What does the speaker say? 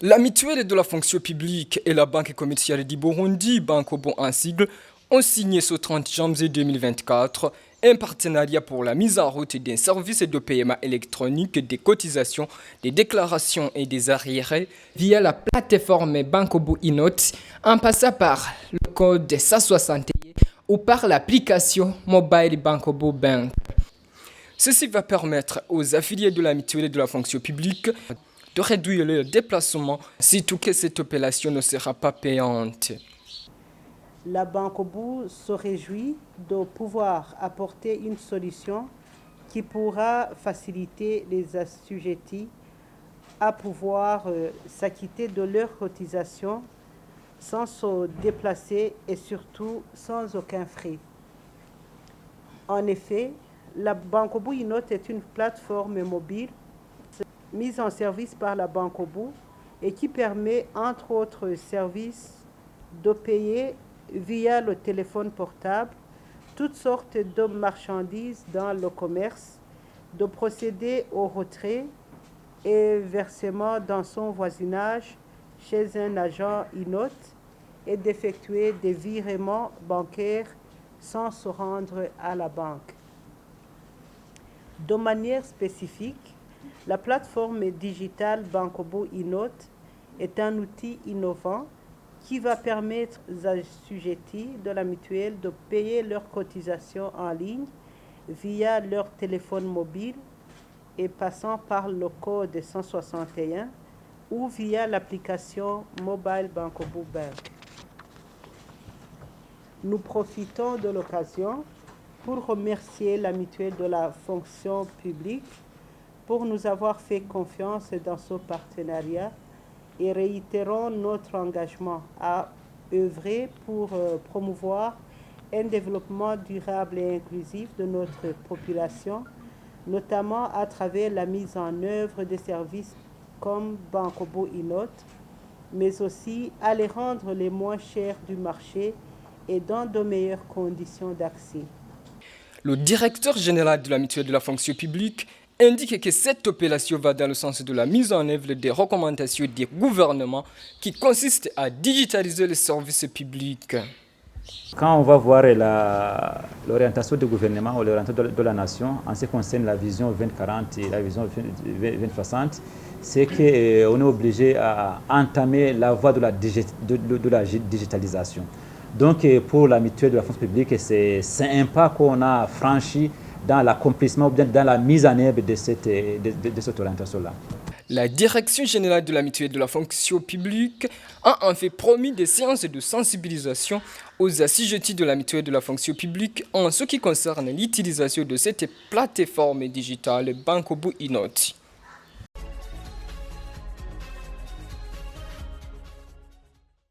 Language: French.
La mutuelle de la fonction publique et la Banque commerciale du Burundi, Bankobo en sigle, ont signé ce 30 janvier 2024 un partenariat pour la mise en route d'un service de paiement électronique des cotisations, des déclarations et des arriérés via la plateforme Bankobo Inot en passant par le code 161 ou par l'application Mobile Bankobo Bank. Ceci va permettre aux affiliés de la mutuelle de la fonction publique de réduire leurs déplacements, surtout que cette opération ne sera pas payante. La Bankobo se réjouit de pouvoir apporter une solution qui pourra faciliter les assujettis à pouvoir s'acquitter de leurs cotisations sans se déplacer et surtout sans aucun frais. En effet, la Bankobo Inot est une plateforme mobile mise en service par la Bankobo et qui permet, entre autres services, de payer via le téléphone portable toutes sortes de marchandises dans le commerce, de procéder au retrait et versement dans son voisinage chez un agent Inot et d'effectuer des virements bancaires sans se rendre à la banque. De manière spécifique, la plateforme digitale Bankobo Inot est un outil innovant qui va permettre aux assujettis de la mutuelle de payer leurs cotisations en ligne via leur téléphone mobile et passant par le code 161 ou via l'application Mobile Bankobo Bank. Nous profitons de l'occasion pour remercier la mutuelle de la fonction publique pour nous avoir fait confiance dans ce partenariat et réitérons notre engagement à œuvrer pour promouvoir un développement durable et inclusif de notre population, notamment à travers la mise en œuvre de services comme Bankobo Inot, mais aussi à les rendre les moins chers du marché et dans de meilleures conditions d'accès. Le directeur général de la mutuelle de la fonction publique indique que cette opération va dans le sens de la mise en œuvre des recommandations des gouvernements qui consistent à digitaliser les services publics. Quand on va voir l'orientation du gouvernement ou l'orientation de la nation en ce qui concerne la vision 2040 et la vision 2060, c'est qu'on est obligé à entamer la voie de la digitalisation. Donc pour la mutuelle de la fonction publique, c'est un pas qu'on a franchi dans l'accomplissement ou bien dans la mise en œuvre de cette orientation-là. La direction générale de la mutuelle de la fonction publique a en fait promis des séances de sensibilisation aux assujettis de la mutuelle de la fonction publique en ce qui concerne l'utilisation de cette plateforme digitale Bankobo Inot.